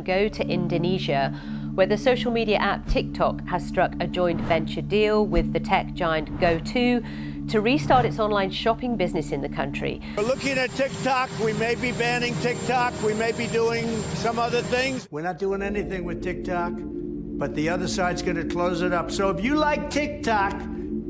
and go to Indonesia, where the social media app TikTok has struck a joint venture deal with the tech giant GoTo to restart its online shopping business in the country. We're looking at TikTok. We may be banning TikTok. We may be doing some other things. We're not doing anything with TikTok, but the other side's going to close it up. So if you like TikTok,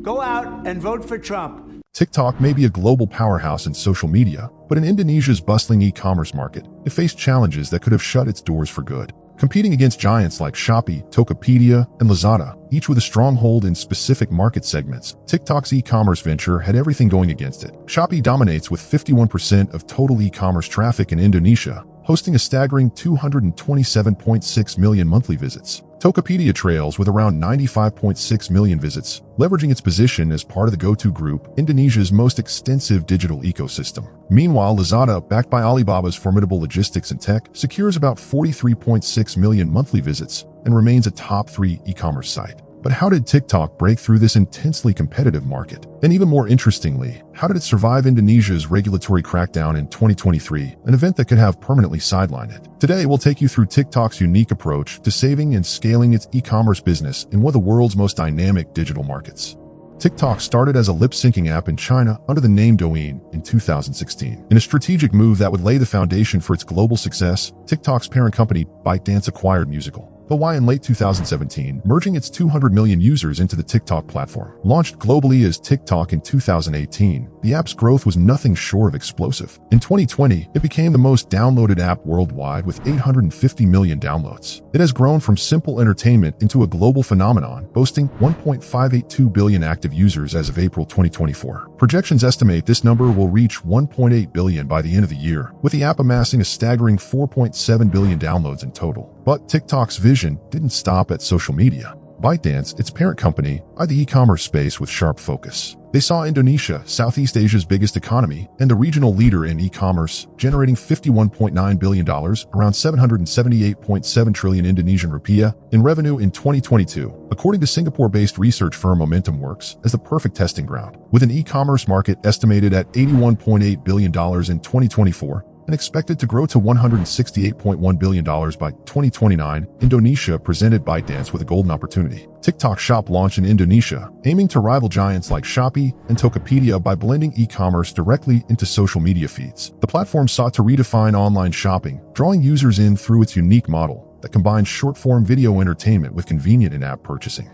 go out and vote for Trump. TikTok may be a global powerhouse in social media, but in Indonesia's bustling e-commerce market, it faced challenges that could have shut its doors for good. Competing against giants like Shopee, Tokopedia, and Lazada, each with a stronghold in specific market segments, TikTok's e-commerce venture had everything going against it. Shopee dominates with 51% of total e-commerce traffic in Indonesia, hosting a staggering 227.6 million monthly visits. Tokopedia trails with around 95.6 million visits, leveraging its position as part of the GoTo Group, Indonesia's most extensive digital ecosystem. Meanwhile, Lazada, backed by Alibaba's formidable logistics and tech, secures about 43.6 million monthly visits and remains a top 3 e-commerce site. But how did TikTok break through this intensely competitive market? And even more interestingly, how did it survive Indonesia's regulatory crackdown in 2023, an event that could have permanently sidelined it? Today, we'll take you through TikTok's unique approach to saving and scaling its e-commerce business in one of the world's most dynamic digital markets. TikTok started as a lip-syncing app in China under the name Douyin in 2016. In a strategic move that would lay the foundation for its global success, TikTok's parent company, ByteDance, acquired Musical. But why in late 2017, merging its 200 million users into the TikTok platform. Launched globally as TikTok in 2018, the app's growth was nothing short of explosive. In 2020, it became the most downloaded app worldwide with 850 million downloads. It has grown from simple entertainment into a global phenomenon, boasting 1.582 billion active users as of April 2024. Projections estimate this number will reach 1.8 billion by the end of the year, with the app amassing a staggering 4.7 billion downloads in total. But TikTok's vision didn't stop at social media. ByteDance, its parent company, eyed the e-commerce space with sharp focus. They saw Indonesia, Southeast Asia's biggest economy, and the regional leader in e-commerce, generating $51.9 billion, around 778.7 trillion Indonesian rupiah, in revenue in 2022, according to Singapore-based research firm Momentum Works, as the perfect testing ground. With an e-commerce market estimated at $81.8 billion in 2024, and expected to grow to $168.1 billion by 2029, Indonesia presented ByteDance with a golden opportunity. TikTok Shop launched in Indonesia, aiming to rival giants like Shopee and Tokopedia by blending e-commerce directly into social media feeds. The platform sought to redefine online shopping, drawing users in through its unique model that combines short-form video entertainment with convenient in-app purchasing.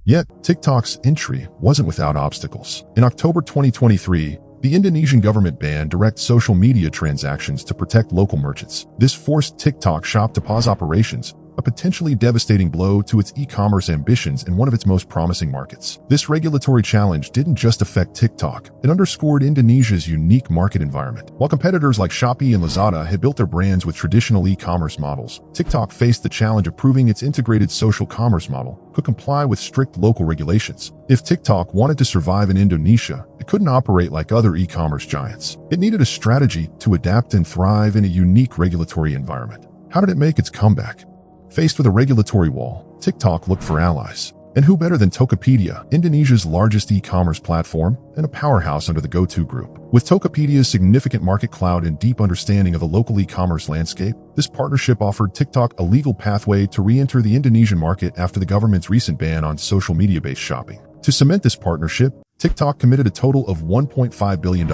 Yet, TikTok's entry wasn't without obstacles. In October 2023, the Indonesian government banned direct social media transactions to protect local merchants. This forced TikTok Shop to pause operations, a potentially devastating blow to its e-commerce ambitions in one of its most promising markets. This regulatory challenge didn't just affect TikTok, it underscored Indonesia's unique market environment. While competitors like Shopee and Lazada had built their brands with traditional e-commerce models, TikTok faced the challenge of proving its integrated social commerce model could comply with strict local regulations. If TikTok wanted to survive in Indonesia, it couldn't operate like other e-commerce giants. It needed a strategy to adapt and thrive in a unique regulatory environment. How did it make its comeback? Faced with a regulatory wall, TikTok looked for allies. And who better than Tokopedia, Indonesia's largest e-commerce platform and a powerhouse under the GoTo Group. With Tokopedia's significant market clout and deep understanding of the local e-commerce landscape, this partnership offered TikTok a legal pathway to re-enter the Indonesian market after the government's recent ban on social media-based shopping. To cement this partnership, TikTok committed a total of $1.5 billion,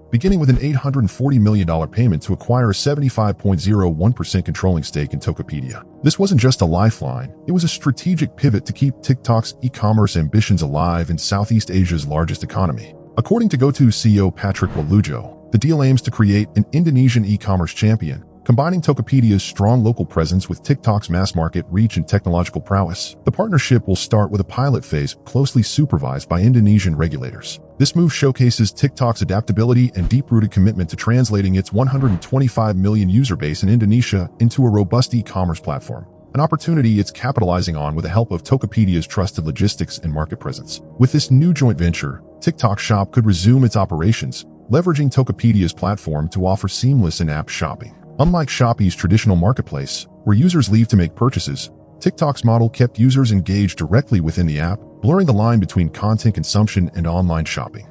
beginning with an $840 million payment to acquire a 75.01% controlling stake in Tokopedia. This wasn't just a lifeline, it was a strategic pivot to keep TikTok's e-commerce ambitions alive in Southeast Asia's largest economy. According to GoTo CEO Patrick Walujo, the deal aims to create an Indonesian e-commerce champion, combining Tokopedia's strong local presence with TikTok's mass-market reach and technological prowess. The partnership will start with a pilot phase closely supervised by Indonesian regulators. This move showcases TikTok's adaptability and deep-rooted commitment to translating its 125 million user base in Indonesia into a robust e-commerce platform, an opportunity it's capitalizing on with the help of Tokopedia's trusted logistics and market presence. With this new joint venture, TikTok Shop could resume its operations, leveraging Tokopedia's platform to offer seamless in-app shopping. Unlike Shopee's traditional marketplace, where users leave to make purchases, TikTok's model kept users engaged directly within the app, blurring the line between content consumption and online shopping.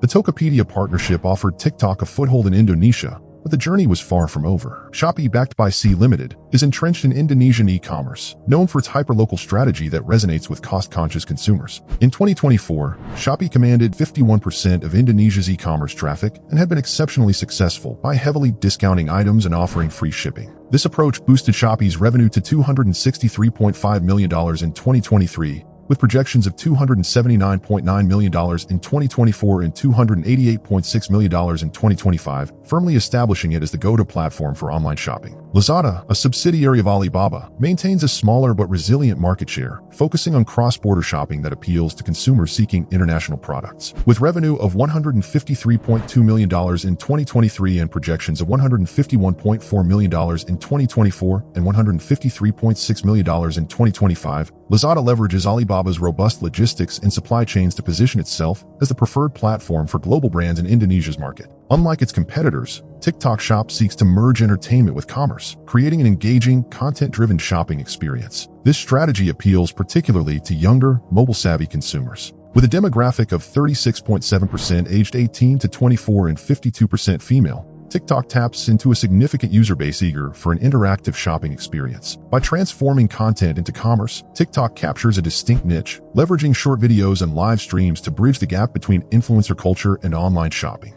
The Tokopedia partnership offered TikTok a foothold in Indonesia, but the journey was far from over. Shopee, backed by C Limited, is entrenched in Indonesian e-commerce, known for its hyperlocal strategy that resonates with cost-conscious consumers. In 2024, Shopee commanded 51% of Indonesia's e-commerce traffic and had been exceptionally successful by heavily discounting items and offering free shipping. This approach boosted Shopee's revenue to $263.5 million in 2023, with projections of $279.9 million in 2024 and $288.6 million in 2025, firmly establishing it as the go-to platform for online shopping. Lazada, a subsidiary of Alibaba, maintains a smaller but resilient market share, focusing on cross-border shopping that appeals to consumers seeking international products. With revenue of $153.2 million in 2023 and projections of $151.4 million in 2024 and $153.6 million in 2025, Lazada leverages Alibaba's robust logistics and supply chains to position itself as the preferred platform for global brands in Indonesia's market. Unlike its competitors, TikTok Shop seeks to merge entertainment with commerce, creating an engaging, content-driven shopping experience. This strategy appeals particularly to younger, mobile-savvy consumers. With a demographic of 36.7% aged 18 to 24 and 52% female, TikTok taps into a significant user base eager for an interactive shopping experience. By transforming content into commerce, TikTok captures a distinct niche, leveraging short videos and live streams to bridge the gap between influencer culture and online shopping.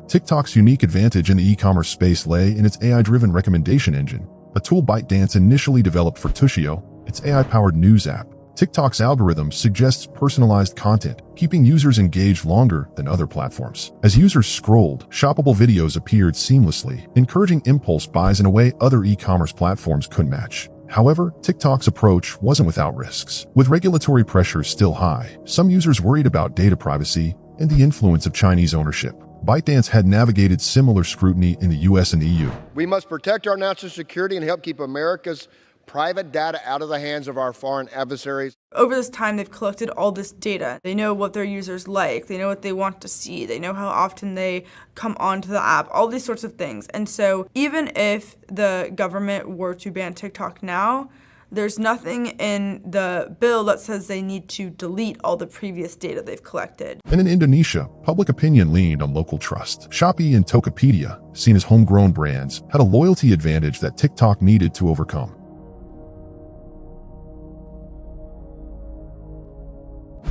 TikTok's unique advantage in the e-commerce space lay in its AI-driven recommendation engine, a tool ByteDance initially developed for Tushio, its AI-powered news app. TikTok's algorithm suggests personalized content, keeping users engaged longer than other platforms. As users scrolled, shoppable videos appeared seamlessly, encouraging impulse buys in a way other e-commerce platforms couldn't match. However, TikTok's approach wasn't without risks. With regulatory pressures still high, some users worried about data privacy and the influence of Chinese ownership. ByteDance had navigated similar scrutiny in the US and EU. We must protect our national security and help keep America's private data out of the hands of our foreign adversaries. Over this time, they've collected all this data. They know what their users like. They know what they want to see. They know how often they come onto the app, all these sorts of things. And so even if the government were to ban TikTok now, there's nothing in the bill that says they need to delete all the previous data they've collected. And in Indonesia, public opinion leaned on local trust. Shopee and Tokopedia, seen as homegrown brands, had a loyalty advantage that TikTok needed to overcome.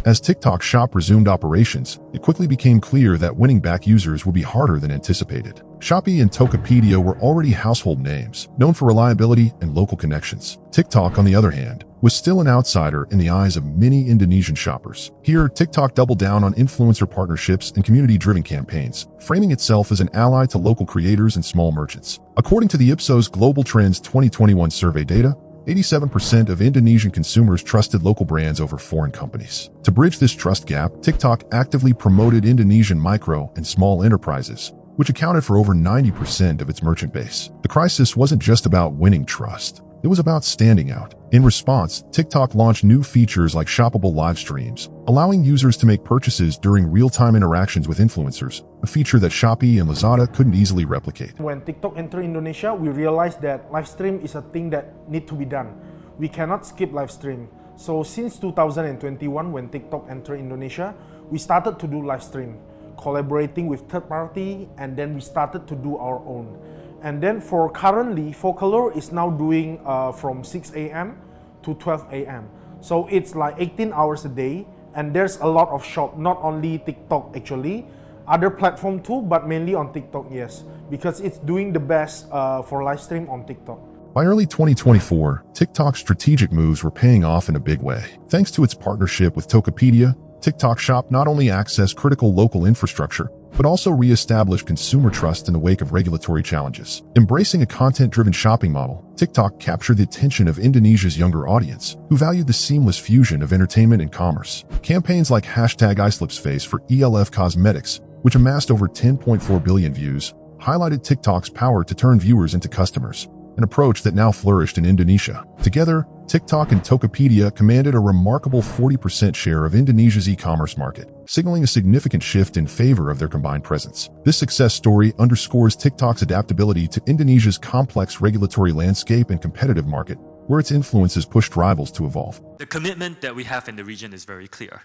As TikTok Shop resumed operations, it quickly became clear that winning back users would be harder than anticipated. Shopee and Tokopedia were already household names, known for reliability and local connections. TikTok, on the other hand, was still an outsider in the eyes of many Indonesian shoppers. Here, TikTok doubled down on influencer partnerships and community-driven campaigns, framing itself as an ally to local creators and small merchants. According to the Ipsos Global Trends 2021 survey data, 87% of Indonesian consumers trusted local brands over foreign companies. To bridge this trust gap, TikTok actively promoted Indonesian micro and small enterprises, which accounted for over 90% of its merchant base. The crisis wasn't just about winning trust. It was about standing out. In response, TikTok launched new features like shoppable live streams, allowing users to make purchases during real-time interactions with influencers, a feature that Shopee and Lazada couldn't easily replicate. When TikTok entered Indonesia, we realized that live stream is a thing that needs to be done. We cannot skip live stream. So since 2021, when TikTok entered Indonesia, we started to do live stream, collaborating with third party, and then we started to do our own. And then for currently, Folklore is now doing from 6 a.m. to 12 a.m. So it's like 18 hours a day, and there's a lot of shop, not only TikTok actually, other platform too, but mainly on TikTok, yes, because it's doing the best for live stream on TikTok. By early 2024, TikTok's strategic moves were paying off in a big way. Thanks to its partnership with Tokopedia, TikTok Shop not only accessed critical local infrastructure, but also re-established consumer trust in the wake of regulatory challenges. Embracing a content-driven shopping model, TikTok captured the attention of Indonesia's younger audience, who valued the seamless fusion of entertainment and commerce. Campaigns like #iSlipsFace for ELF Cosmetics, which amassed over 10.4 billion views, highlighted TikTok's power to turn viewers into customers, an approach that now flourished in Indonesia. Together, TikTok and Tokopedia commanded a remarkable 40% share of Indonesia's e-commerce market, signaling a significant shift in favor of their combined presence. This success story underscores TikTok's adaptability to Indonesia's complex regulatory landscape and competitive market, where its influence has pushed rivals to evolve. The commitment that we have in the region is very clear.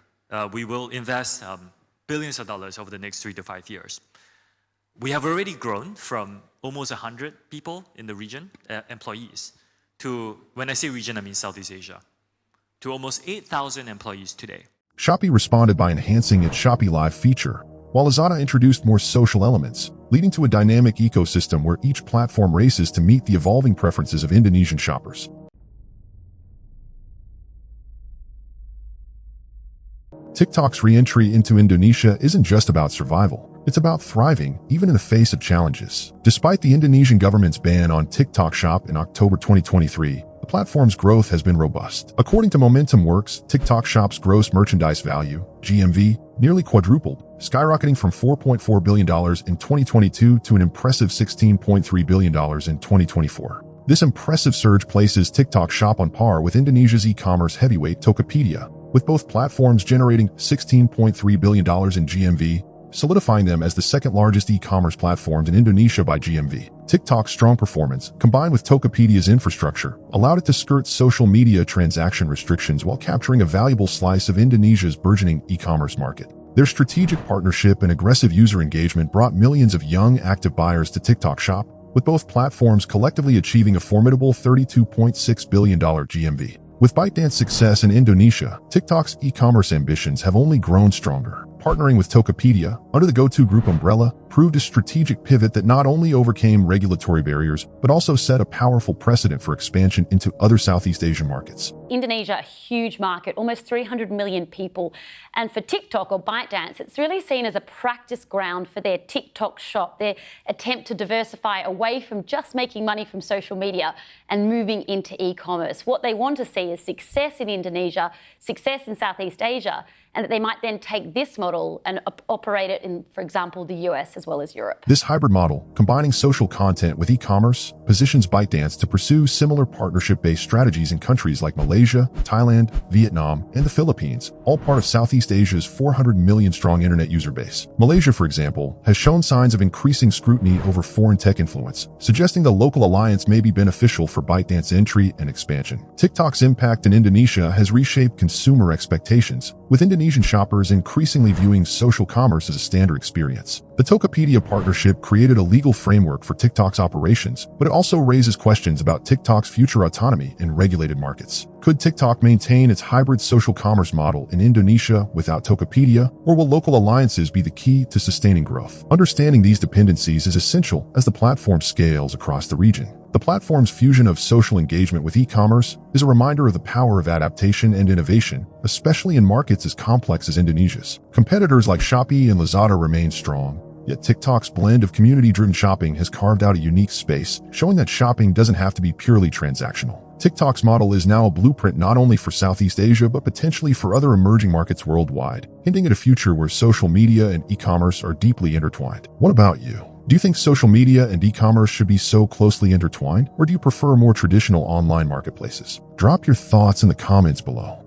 We will invest billions of dollars over the next 3 to 5 years. We have already grown from almost 100 people in the region, employees, to, when I say region, I mean Southeast Asia, to almost 8,000 employees today. Shopee responded by enhancing its Shopee Live feature, while Lazada introduced more social elements, leading to a dynamic ecosystem where each platform races to meet the evolving preferences of Indonesian shoppers. TikTok's re-entry into Indonesia isn't just about survival. It's about thriving, even in the face of challenges. Despite the Indonesian government's ban on TikTok Shop in October 2023, the platform's growth has been robust. According to Momentum Works, TikTok Shop's gross merchandise value, GMV, nearly quadrupled, skyrocketing from $4.4 billion in 2022 to an impressive $16.3 billion in 2024. This impressive surge places TikTok Shop on par with Indonesia's e-commerce heavyweight Tokopedia, with both platforms generating $16.3 billion in GMV, solidifying them as the second-largest e-commerce platforms in Indonesia by GMV. TikTok's strong performance, combined with Tokopedia's infrastructure, allowed it to skirt social media transaction restrictions while capturing a valuable slice of Indonesia's burgeoning e-commerce market. Their strategic partnership and aggressive user engagement brought millions of young, active buyers to TikTok Shop, with both platforms collectively achieving a formidable $32.6 billion GMV. With ByteDance's success in Indonesia, TikTok's e-commerce ambitions have only grown stronger. Partnering with Tokopedia, under the GoTo Group umbrella, proved a strategic pivot that not only overcame regulatory barriers, but also set a powerful precedent for expansion into other Southeast Asian markets. Indonesia, a huge market, almost 300 million people. And for TikTok or ByteDance, it's really seen as a practice ground for their TikTok shop, their attempt to diversify away from just making money from social media and moving into e-commerce. What they want to see is success in Indonesia, success in Southeast Asia, and that they might then take this model and operate it in, for example, the US as well as Europe. This hybrid model, combining social content with e-commerce, positions ByteDance to pursue similar partnership-based strategies in countries like Malaysia, Thailand, Vietnam, and the Philippines, all part of Southeast Asia's 400 million-strong internet user base. Malaysia, for example, has shown signs of increasing scrutiny over foreign tech influence, suggesting the local alliance may be beneficial for ByteDance's entry and expansion. TikTok's impact in Indonesia has reshaped consumer expectations, with Indonesian shoppers increasingly viewing social commerce as a standard experience. The Tokopedia partnership created a legal framework for TikTok's operations, but it also raises questions about TikTok's future autonomy in regulated markets. Could TikTok maintain its hybrid social commerce model in Indonesia without Tokopedia, or will local alliances be the key to sustaining growth? Understanding these dependencies is essential as the platform scales across the region. The platform's fusion of social engagement with e-commerce is a reminder of the power of adaptation and innovation, especially in markets as complex as Indonesia's. Competitors like Shopee and Lazada remain strong, yet TikTok's blend of community-driven shopping has carved out a unique space, showing that shopping doesn't have to be purely transactional. TikTok's model is now a blueprint not only for Southeast Asia but potentially for other emerging markets worldwide, hinting at a future where social media and e-commerce are deeply intertwined. What about you? Do you think social media and e-commerce should be so closely intertwined, or do you prefer more traditional online marketplaces? Drop your thoughts in the comments below.